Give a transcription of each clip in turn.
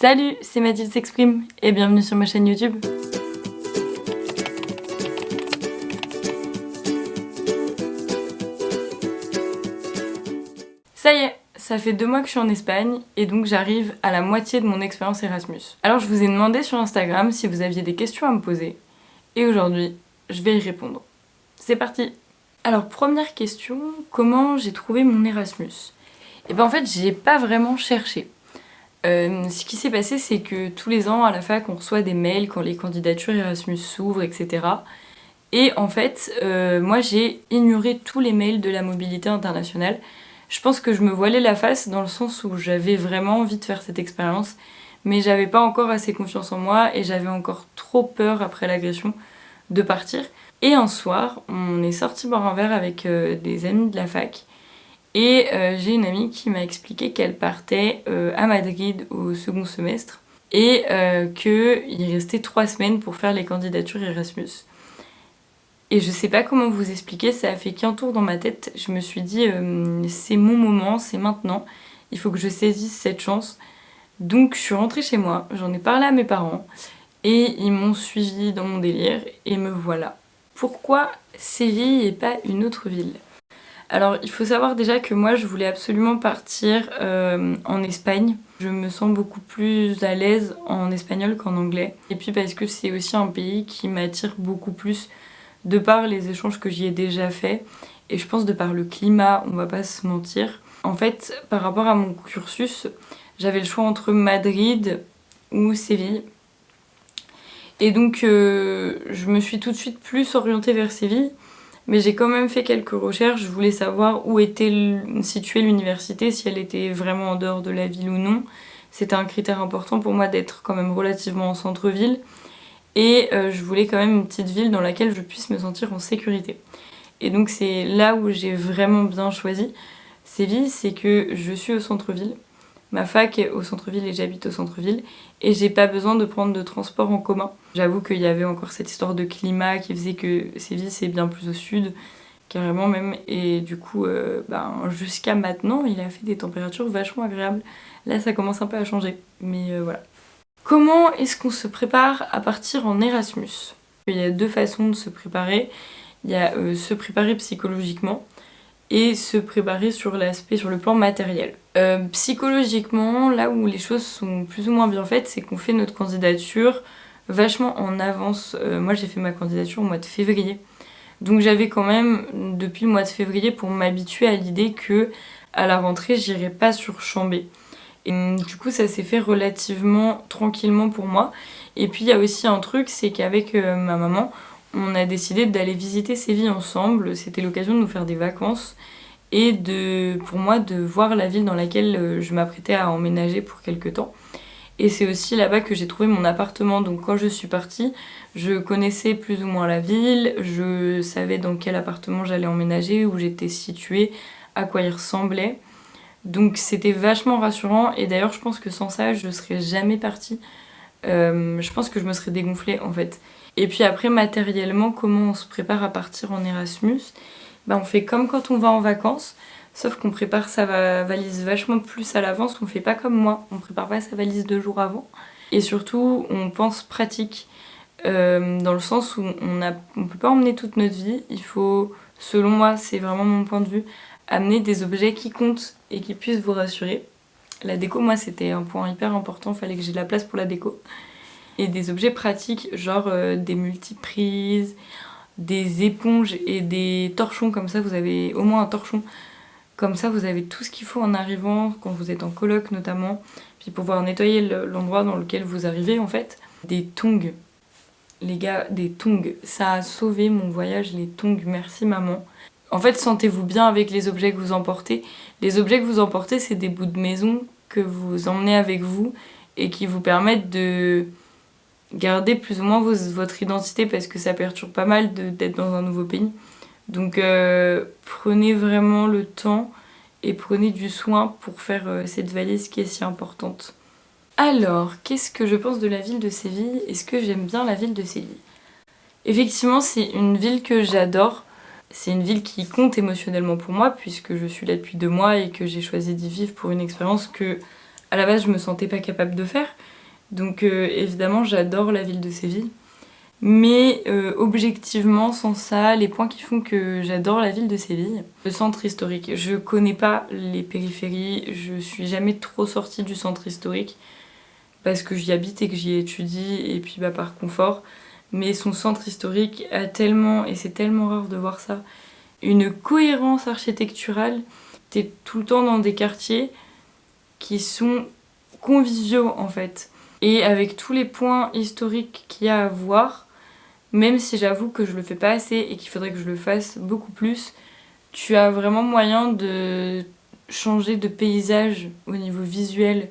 Salut, c'est Mathilde s'exprime et bienvenue sur ma chaîne YouTube. Ça y est, ça fait 2 mois que je suis en Espagne et donc j'arrive à la moitié de mon expérience Erasmus. Alors je vous ai demandé sur Instagram si vous aviez des questions à me poser et aujourd'hui, je vais y répondre. C'est parti! Alors première question, comment j'ai trouvé mon Erasmus? Et ben en fait, j'ai pas vraiment cherché. Ce qui s'est passé, c'est que tous les ans à la fac, on reçoit des mails quand les candidatures Erasmus s'ouvrent, etc. Et en fait, moi j'ai ignoré tous les mails de la mobilité internationale. Je pense que je me voilais la face dans le sens où j'avais vraiment envie de faire cette expérience, mais j'avais pas encore assez confiance en moi et j'avais encore trop peur après l'agression de partir. Et un soir, on est sorti boire un verre avec des amis de la fac. Et j'ai une amie qui m'a expliqué qu'elle partait à Madrid au second semestre et qu'il restait 3 semaines pour faire les candidatures Erasmus. Et je sais pas comment vous expliquer, ça a fait qu'un tour dans ma tête. Je me suis dit c'est mon moment, c'est maintenant, il faut que je saisisse cette chance. Donc je suis rentrée chez moi, j'en ai parlé à mes parents et ils m'ont suivie dans mon délire et me voilà. Pourquoi Séville et pas une autre ville ? Alors il faut savoir déjà que moi je voulais absolument partir en Espagne. Je me sens beaucoup plus à l'aise en espagnol qu'en anglais. Et puis parce que c'est aussi un pays qui m'attire beaucoup plus de par les échanges que j'y ai déjà fait. Et je pense de par le climat, on va pas se mentir. En fait, par rapport à mon cursus, j'avais le choix entre Madrid ou Séville. Et donc je me suis tout de suite plus orientée vers Séville. Mais j'ai quand même fait quelques recherches, je voulais savoir où était située l'université, si elle était vraiment en dehors de la ville ou non. C'était un critère important pour moi d'être quand même relativement en centre-ville. Et je voulais quand même une petite ville dans laquelle je puisse me sentir en sécurité. Et donc c'est là où j'ai vraiment bien choisi Séville, c'est que je suis au centre-ville. Ma fac est au centre-ville et j'habite au centre-ville et j'ai pas besoin de prendre de transport en commun. J'avoue qu'il y avait encore cette histoire de climat qui faisait que Séville c'est bien plus au sud, carrément même, et du coup jusqu'à maintenant il a fait des températures vachement agréables. Là ça commence un peu à changer, mais voilà. Comment est-ce qu'on se prépare à partir en Erasmus ? Il y a 2 façons de se préparer. Il y a se préparer psychologiquement et se préparer sur le plan matériel. Psychologiquement, là où les choses sont plus ou moins bien faites, c'est qu'on fait notre candidature vachement en avance. Moi j'ai fait ma candidature au mois de février. Donc j'avais quand même, depuis le mois de février, pour m'habituer à l'idée que à la rentrée, j'irais pas sur Chambé. Et du coup, ça s'est fait relativement tranquillement pour moi. Et puis il y a aussi un truc, c'est qu'avec ma maman, on a décidé d'aller visiter Séville ensemble. C'était l'occasion de nous faire des vacances et pour moi de voir la ville dans laquelle je m'apprêtais à emménager pour quelque temps. Et c'est aussi là-bas que j'ai trouvé mon appartement. Donc quand je suis partie, je connaissais plus ou moins la ville, je savais dans quel appartement j'allais emménager, où j'étais située, à quoi il ressemblait. Donc c'était vachement rassurant et d'ailleurs je pense que sans ça je serais jamais partie. Je pense que je me serais dégonflée en fait. Et puis après matériellement, comment on se prépare à partir en Erasmus ? On fait comme quand on va en vacances, sauf qu'on prépare sa valise vachement plus à l'avance. On fait pas comme moi, on prépare pas sa valise 2 jours avant. Et surtout on pense pratique, dans le sens où on peut pas emmener toute notre vie. Il faut, selon moi, c'est vraiment mon point de vue, amener des objets qui comptent et qui puissent vous rassurer. La déco, moi c'était un point hyper important, fallait que j'ai de la place pour la déco. Et des objets pratiques, genre des multiprises, des éponges et des torchons, comme ça vous avez au moins un torchon. Comme ça vous avez tout ce qu'il faut en arrivant, quand vous êtes en coloc notamment, puis pouvoir nettoyer l'endroit dans lequel vous arrivez en fait. Des tongs, les gars, des tongs, ça a sauvé mon voyage, les tongs, merci maman. En fait, sentez-vous bien avec les objets que vous emportez. Les objets que vous emportez, c'est des bouts de maison que vous emmenez avec vous et qui vous permettent de garder plus ou moins votre identité parce que ça perturbe pas mal d'être dans un nouveau pays. Donc prenez vraiment le temps et prenez du soin pour faire cette valise qui est si importante. Alors, qu'est-ce que je pense de la ville de Séville ? Est-ce que j'aime bien la ville de Séville ? Effectivement, c'est une ville que j'adore. C'est une ville qui compte émotionnellement pour moi puisque je suis là depuis 2 mois et que j'ai choisi d'y vivre pour une expérience que, à la base, je me sentais pas capable de faire. Donc évidemment, j'adore la ville de Séville. Mais objectivement, sans ça, les points qui font que j'adore la ville de Séville, le centre historique. Je connais pas les périphéries, je suis jamais trop sortie du centre historique parce que j'y habite et que j'y étudie et puis bah par confort. Mais son centre historique a tellement, et c'est tellement rare de voir ça, une cohérence architecturale. T'es tout le temps dans des quartiers qui sont conviviaux en fait. Et avec tous les points historiques qu'il y a à voir, même si j'avoue que je le fais pas assez et qu'il faudrait que je le fasse beaucoup plus, tu as vraiment moyen de changer de paysage au niveau visuel.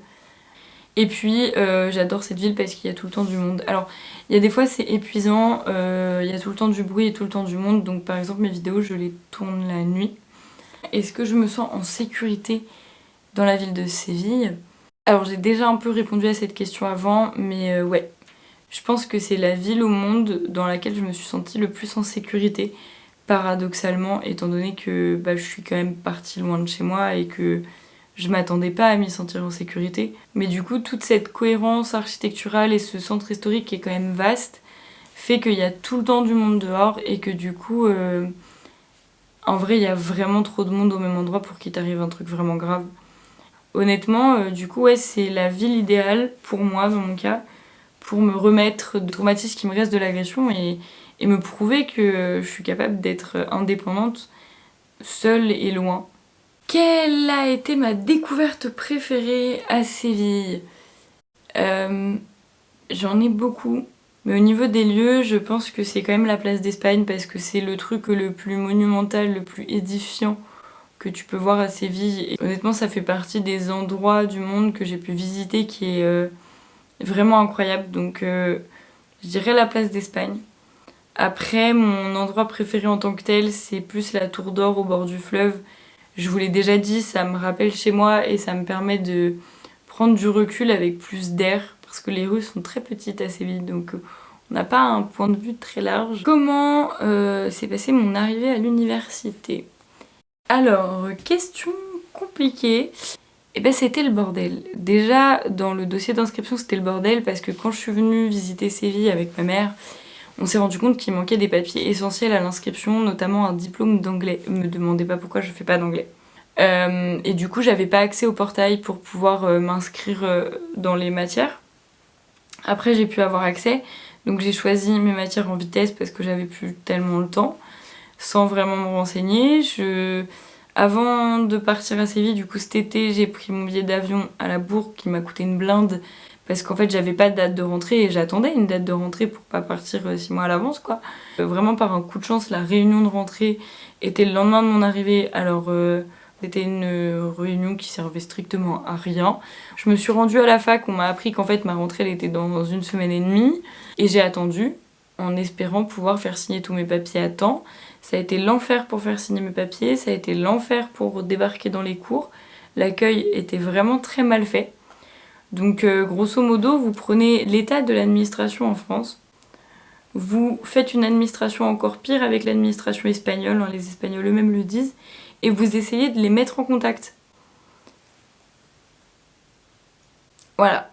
Et puis j'adore cette ville parce qu'il y a tout le temps du monde. Alors il y a des fois c'est épuisant, il y a tout le temps du bruit et tout le temps du monde, donc par exemple mes vidéos je les tourne la nuit. Est-ce que je me sens en sécurité dans la ville de Séville? Alors j'ai déjà un peu répondu à cette question avant, mais ouais. Je pense que c'est la ville au monde dans laquelle je me suis sentie le plus en sécurité, paradoxalement, étant donné que bah, je suis quand même partie loin de chez moi et que je m'attendais pas à m'y sentir en sécurité. Mais du coup, toute cette cohérence architecturale et ce centre historique qui est quand même vaste fait qu'il y a tout le temps du monde dehors et que du coup, en vrai, il y a vraiment trop de monde au même endroit pour qu'il t'arrive un truc vraiment grave. Honnêtement, du coup, ouais, c'est la ville idéale pour moi, dans mon cas, pour me remettre de traumatisme qui me reste de l'agression et me prouver que je suis capable d'être indépendante, seule et loin. Quelle a été ma découverte préférée à Séville? J'en ai beaucoup. Mais au niveau des lieux, je pense que c'est quand même la place d'Espagne parce que c'est le truc le plus monumental, le plus édifiant que tu peux voir à Séville. Et honnêtement, ça fait partie des endroits du monde que j'ai pu visiter qui est vraiment incroyable. Donc je dirais la place d'Espagne. Après, mon endroit préféré en tant que tel, c'est plus la Tour d'Or au bord du fleuve. Je vous l'ai déjà dit, ça me rappelle chez moi et ça me permet de prendre du recul avec plus d'air parce que les rues sont très petites à Séville, donc on n'a pas un point de vue très large. Comment s'est passée mon arrivée à l'université? Alors, question compliquée. Eh ben c'était le bordel. Déjà, dans le dossier d'inscription, c'était le bordel parce que quand je suis venue visiter Séville avec ma mère, on s'est rendu compte qu'il manquait des papiers essentiels à l'inscription, notamment un diplôme d'anglais. Me demandez pas pourquoi je fais pas d'anglais. Et du coup, j'avais pas accès au portail pour pouvoir m'inscrire dans les matières. Après, j'ai pu avoir accès, donc j'ai choisi mes matières en vitesse parce que j'avais plus tellement le temps, sans vraiment me renseigner. Avant de partir à Séville, du coup cet été, j'ai pris mon billet d'avion à la bourre qui m'a coûté une blinde parce qu'en fait j'avais pas de date de rentrée et j'attendais une date de rentrée pour pas partir 6 mois à l'avance quoi. Vraiment par un coup de chance, la réunion de rentrée était le lendemain de mon arrivée, alors c'était une réunion qui servait strictement à rien. Je me suis rendue à la fac, on m'a appris qu'en fait ma rentrée elle était dans 1 semaine et demie et j'ai attendu en espérant pouvoir faire signer tous mes papiers à temps. Ça a été l'enfer pour faire signer mes papiers, ça a été l'enfer pour débarquer dans les cours. L'accueil était vraiment très mal fait. Donc grosso modo, vous prenez l'état de l'administration en France, vous faites une administration encore pire avec l'administration espagnole, hein, les Espagnols eux-mêmes le disent, et vous essayez de les mettre en contact. Voilà.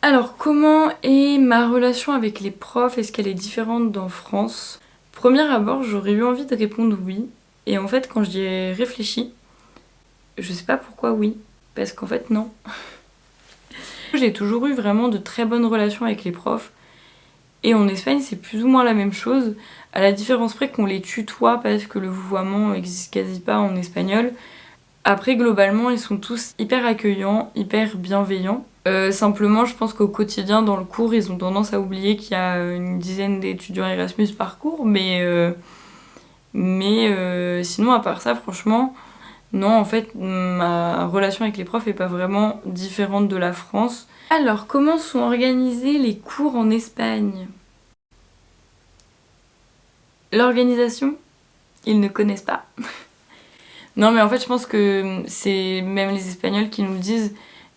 Alors comment est ma relation avec les profs? Est-ce qu'elle est différente d'en France? Premier abord, j'aurais eu envie de répondre oui. Et en fait, quand j'y ai réfléchi, je sais pas pourquoi oui. Parce qu'en fait, non. J'ai toujours eu vraiment de très bonnes relations avec les profs. Et en Espagne, c'est plus ou moins la même chose. À la différence près qu'on les tutoie parce que le vouvoiement n'existe quasi pas en espagnol. Après, globalement, ils sont tous hyper accueillants, hyper bienveillants. Simplement, je pense qu'au quotidien, dans le cours, ils ont tendance à oublier qu'il y a une dizaine d'étudiants Erasmus par cours, mais sinon, à part ça, franchement, non, en fait, ma relation avec les profs est pas vraiment différente de la France. Alors, comment sont organisés les cours en Espagne? L'organisation, ils ne connaissent pas. Non, mais en fait, je pense que c'est même les Espagnols qui nous le disent.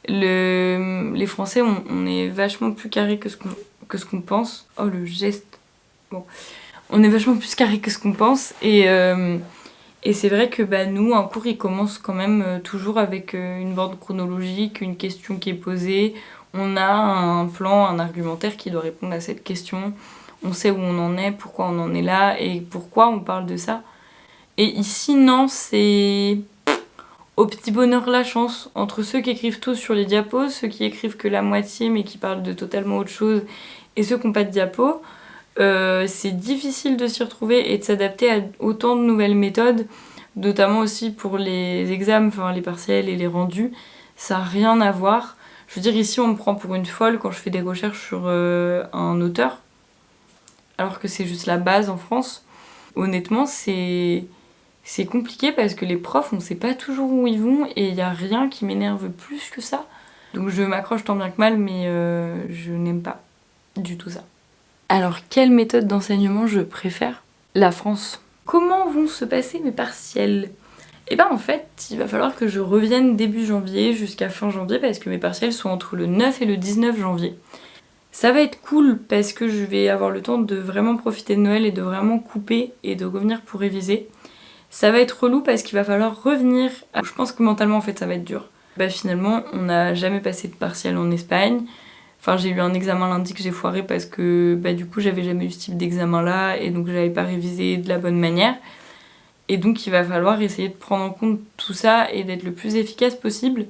Les Français, on est vachement plus carré que ce qu'on pense. Oh, le geste. Bon. On est vachement plus carré que ce qu'on pense. Et c'est vrai que bah, nous, un cours, il commence quand même toujours avec une borne chronologique, une question qui est posée. On a un plan, un argumentaire qui doit répondre à cette question. On sait où on en est, pourquoi on en est là et pourquoi on parle de ça. Et ici, non, c'est au petit bonheur la chance. Entre ceux qui écrivent tous sur les diapos, ceux qui écrivent que la moitié mais qui parlent de totalement autre chose, et ceux qui n'ont pas de diapos, c'est difficile de s'y retrouver et de s'adapter à autant de nouvelles méthodes, notamment aussi pour les examens, enfin les partiels et les rendus. Ça n'a rien à voir. Je veux dire, ici, on me prend pour une folle quand je fais des recherches sur un auteur, alors que c'est juste la base en France. Honnêtement, c'est compliqué parce que les profs, on sait pas toujours où ils vont et il y a rien qui m'énerve plus que ça. Donc je m'accroche tant bien que mal, mais je n'aime pas du tout ça. Alors, quelle méthode d'enseignement je préfère? La France. Comment vont se passer mes partiels? Et ben en fait, il va falloir que je revienne début janvier jusqu'à fin janvier parce que mes partiels sont entre le 9 et le 19 janvier. Ça va être cool parce que je vais avoir le temps de vraiment profiter de Noël et de vraiment couper et de revenir pour réviser. Ça va être relou parce qu'il va falloir revenir. Je pense que mentalement en fait ça va être dur. Bah finalement on n'a jamais passé de partiel en Espagne. Enfin j'ai eu un examen lundi que j'ai foiré parce que bah du coup j'avais jamais eu ce type d'examen là et donc j'avais pas révisé de la bonne manière. Et donc il va falloir essayer de prendre en compte tout ça et d'être le plus efficace possible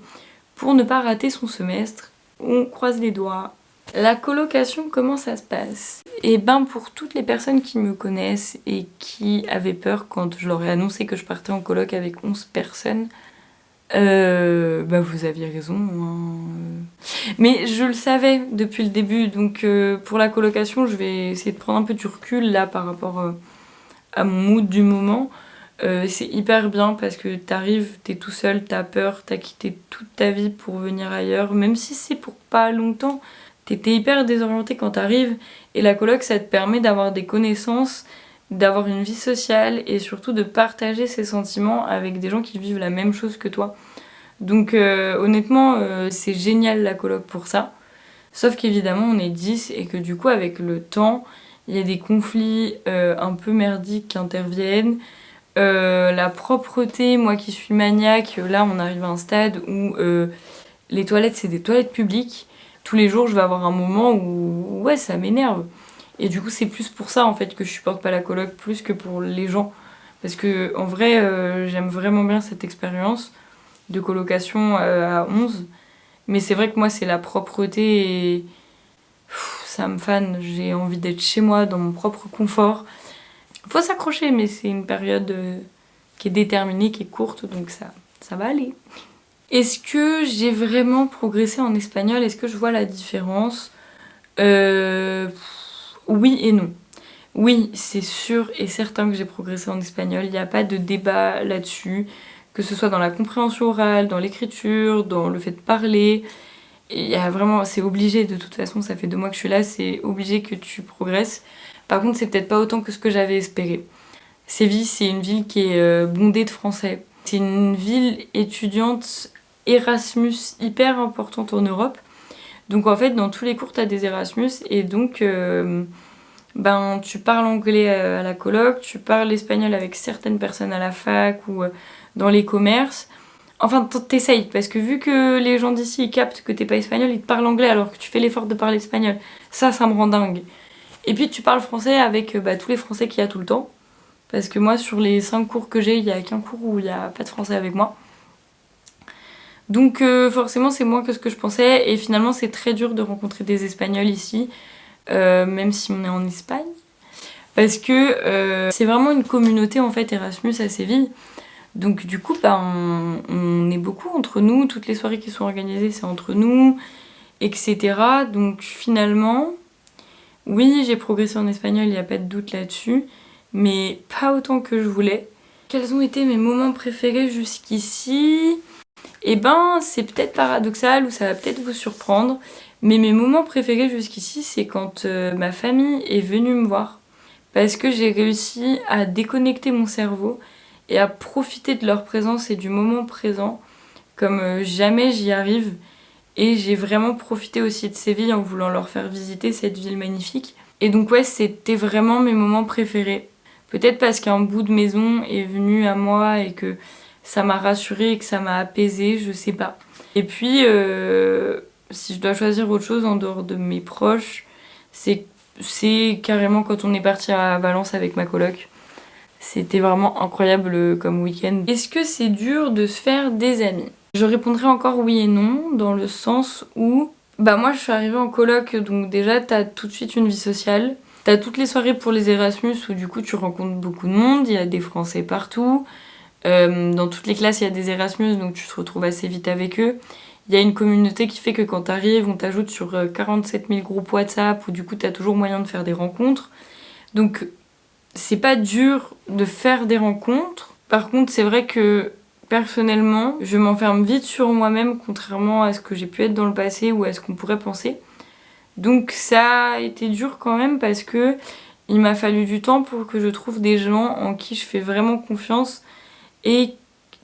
pour ne pas rater son semestre. On croise les doigts. La colocation, comment ça se passe? Et ben pour toutes les personnes qui me connaissent et qui avaient peur quand je leur ai annoncé que je partais en coloc avec 11 personnes, bah vous aviez raison. Hein. Mais je le savais depuis le début, donc pour la colocation, je vais essayer de prendre un peu du recul là par rapport à mon mood du moment. C'est hyper bien parce que t'arrives, t'es tout seul, t'as peur, t'as quitté toute ta vie pour venir ailleurs, même si c'est pour pas longtemps. T'es hyper désorienté quand t'arrives et la coloc ça te permet d'avoir des connaissances, d'avoir une vie sociale et surtout de partager ses sentiments avec des gens qui vivent la même chose que toi. Donc honnêtement c'est génial la coloc pour ça. Sauf qu'évidemment on est 10 et que du coup avec le temps il y a des conflits un peu merdiques qui interviennent. La propreté, moi qui suis maniaque, là on arrive à un stade où les toilettes c'est des toilettes publiques. Tous les jours je vais avoir un moment où ouais ça m'énerve. Et du coup c'est plus pour ça en fait que je supporte pas la coloc plus que pour les gens. Parce que en vrai j'aime vraiment bien cette expérience de colocation à 11. Mais c'est vrai que moi c'est la propreté et ça me fane. J'ai envie d'être chez moi dans mon propre confort. Faut s'accrocher, mais c'est une période qui est déterminée, qui est courte, donc ça va aller. Est-ce que j'ai vraiment progressé en espagnol? Est-ce que je vois la différence? Oui et non. Oui, c'est sûr et certain que j'ai progressé en espagnol, il n'y a pas de débat là-dessus, que ce soit dans la compréhension orale, dans l'écriture, dans le fait de parler. Il y a vraiment, c'est obligé de toute façon, ça fait 2 mois que je suis là, c'est obligé que tu progresses. Par contre, c'est peut-être pas autant que ce que j'avais espéré. Séville, c'est une ville qui est bondée de Français. C'est une ville étudiante Erasmus hyper importante en Europe. Donc en fait, dans tous les cours, t'as des Erasmus et donc ben tu parles anglais à la coloc, tu parles espagnol avec certaines personnes à la fac ou dans les commerces. Enfin, t'essayes, parce que vu que les gens d'ici ils captent que t'es pas espagnol, ils te parlent anglais alors que tu fais l'effort de parler espagnol. Ça me rend dingue. Et puis tu parles français avec tous les français qu'il y a tout le temps. Parce que moi, sur les 5 cours que j'ai, il y a qu'un cours où il n'y a pas de français avec moi. Donc forcément, c'est moins que ce que je pensais. Et finalement, c'est très dur de rencontrer des Espagnols ici, même si on est en Espagne. Parce que c'est vraiment une communauté en fait Erasmus à Séville. Donc du coup, bah, on est beaucoup entre nous, toutes les soirées qui sont organisées, c'est entre nous, etc. Donc finalement, oui, j'ai progressé en espagnol, il n'y a pas de doute là-dessus, mais pas autant que je voulais. Quels ont été mes moments préférés jusqu'ici? Eh ben, c'est peut-être paradoxal ou ça va peut-être vous surprendre, mais mes moments préférés jusqu'ici, c'est quand ma famille est venue me voir. Parce que j'ai réussi à déconnecter mon cerveau et à profiter de leur présence et du moment présent comme jamais j'y arrive. Et j'ai vraiment profité aussi de Séville en voulant leur faire visiter cette ville magnifique. Et donc ouais, c'était vraiment mes moments préférés. Peut-être parce qu'un bout de maison est venu à moi et que ça m'a rassurée et que ça m'a apaisée, je sais pas. Et puis si je dois choisir autre chose en dehors de mes proches, c'est carrément quand on est parti à Valence avec ma coloc. C'était vraiment incroyable comme week-end. Est-ce que c'est dur de se faire des amis? Je répondrai encore oui et non, dans le sens où bah moi je suis arrivée en coloc, donc déjà t'as tout de suite une vie sociale. T'as toutes les soirées pour les Erasmus où du coup tu rencontres beaucoup de monde, il y a des Français partout. Dans toutes les classes il y a des Erasmus, donc tu te retrouves assez vite avec eux. Il y a une communauté qui fait que quand t'arrives, on t'ajoute sur 47 000 groupes WhatsApp où du coup t'as toujours moyen de faire des rencontres. Donc c'est pas dur de faire des rencontres. Par contre c'est vrai que personnellement, je m'enferme vite sur moi-même, contrairement à ce que j'ai pu être dans le passé ou à ce qu'on pourrait penser. Donc ça a été dur quand même parce que il m'a fallu du temps pour que je trouve des gens en qui je fais vraiment confiance et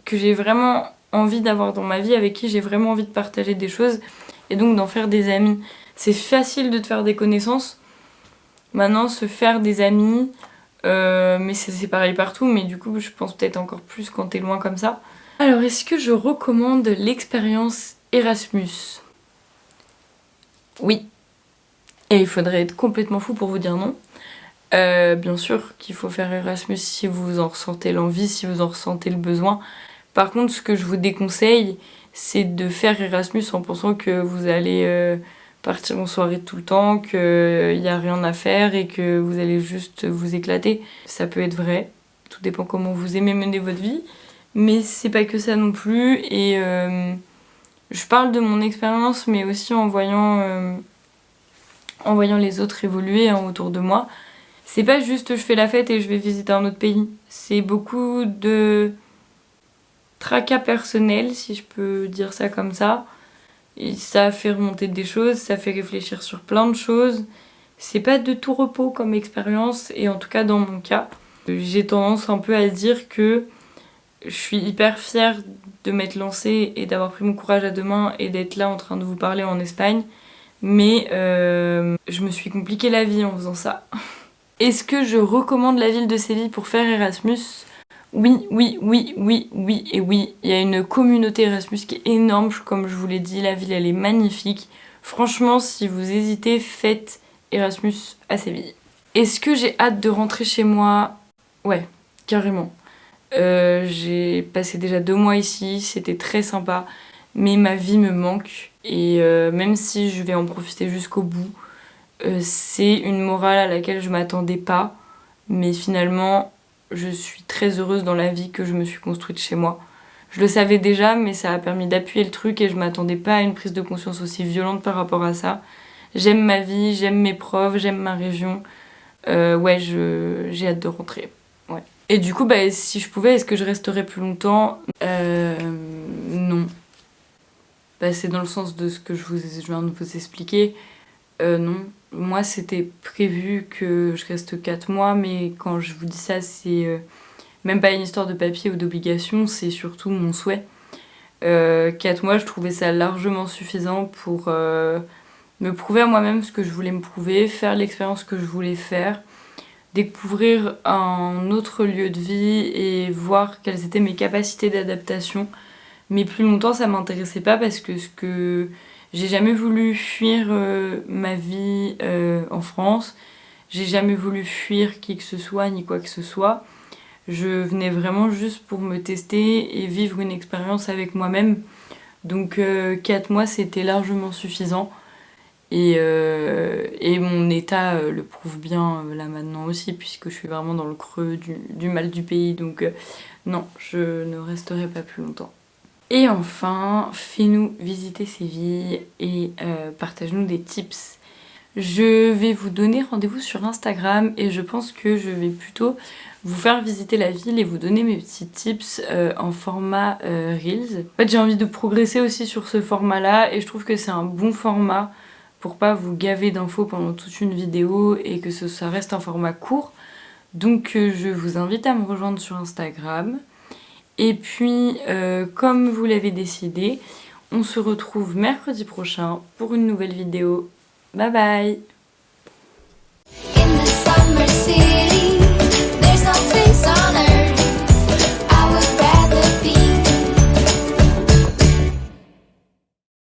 que j'ai vraiment envie d'avoir dans ma vie, avec qui j'ai vraiment envie de partager des choses et donc d'en faire des amis. C'est facile de te faire des connaissances. Maintenant, se faire des amis, mais c'est pareil partout, mais du coup je pense peut-être encore plus quand t'es loin comme ça. Alors, est-ce que je recommande l'expérience Erasmus? Oui. Et il faudrait être complètement fou pour vous dire non. Bien sûr qu'il faut faire Erasmus si vous en ressentez l'envie, si vous en ressentez le besoin. Par contre, ce que je vous déconseille, c'est de faire Erasmus en pensant que vous allez partir en soirée tout le temps, qu'il n'y a rien à faire et que vous allez juste vous éclater. Ça peut être vrai, tout dépend comment vous aimez mener votre vie. Mais c'est pas que ça non plus, et je parle de mon expérience, mais aussi en voyant les autres évoluer autour de moi. C'est pas juste je fais la fête et je vais visiter un autre pays. C'est beaucoup de tracas personnels, si je peux dire ça comme ça. Et ça fait remonter des choses, ça fait réfléchir sur plein de choses. C'est pas de tout repos comme expérience, et en tout cas dans mon cas, j'ai tendance un peu à dire que je suis hyper fière de m'être lancée et d'avoir pris mon courage à deux mains et d'être là en train de vous parler en Espagne. Mais je me suis compliqué la vie en faisant ça. Est-ce que je recommande la ville de Séville pour faire Erasmus? Oui, oui, oui, oui, oui et oui. Il y a une communauté Erasmus qui est énorme, comme je vous l'ai dit. La ville, elle est magnifique. Franchement, si vous hésitez, faites Erasmus à Séville. Est-ce que j'ai hâte de rentrer chez moi? Ouais, carrément. J'ai passé déjà 2 mois ici, c'était très sympa, mais ma vie me manque et même si je vais en profiter jusqu'au bout, c'est une morale à laquelle je m'attendais pas, mais finalement je suis très heureuse dans la vie que je me suis construite chez moi. Je le savais déjà, mais ça a permis d'appuyer le truc et je m'attendais pas à une prise de conscience aussi violente par rapport à ça. J'aime ma vie, j'aime mes profs, j'aime ma région. Ouais, j'ai hâte de rentrer. Ouais. Et du coup, bah, si je pouvais, est-ce que je resterais plus longtemps? Non. Bah, c'est dans le sens de ce que je viens de vous expliquer. Non. Moi, c'était prévu que je reste 4 mois, mais quand je vous dis ça, c'est même pas une histoire de papier ou d'obligation, c'est surtout mon souhait. 4 mois, je trouvais ça largement suffisant pour me prouver à moi-même ce que je voulais me prouver, faire l'expérience que je voulais faire, découvrir un autre lieu de vie et voir quelles étaient mes capacités d'adaptation. Mais plus longtemps, ça m'intéressait pas parce que j'ai jamais voulu fuir ma vie en France. J'ai jamais voulu fuir qui que ce soit ni quoi que ce soit. Je venais vraiment juste pour me tester et vivre une expérience avec moi-même. Donc 4 mois, c'était largement suffisant. Et mon état le prouve bien là maintenant aussi, puisque je suis vraiment dans le creux du mal du pays. Donc non, je ne resterai pas plus longtemps. Et enfin, fais-nous visiter Séville et partage-nous des tips. Je vais vous donner rendez-vous sur Instagram et je pense que je vais plutôt vous faire visiter la ville et vous donner mes petits tips en format Reels. En fait, j'ai envie de progresser aussi sur ce format-là et je trouve que c'est un bon format pour pas vous gaver d'infos pendant toute une vidéo et que ça reste un format court. Donc je vous invite à me rejoindre sur Instagram. Et puis, comme vous l'avez décidé, on se retrouve mercredi prochain pour une nouvelle vidéo. Bye bye!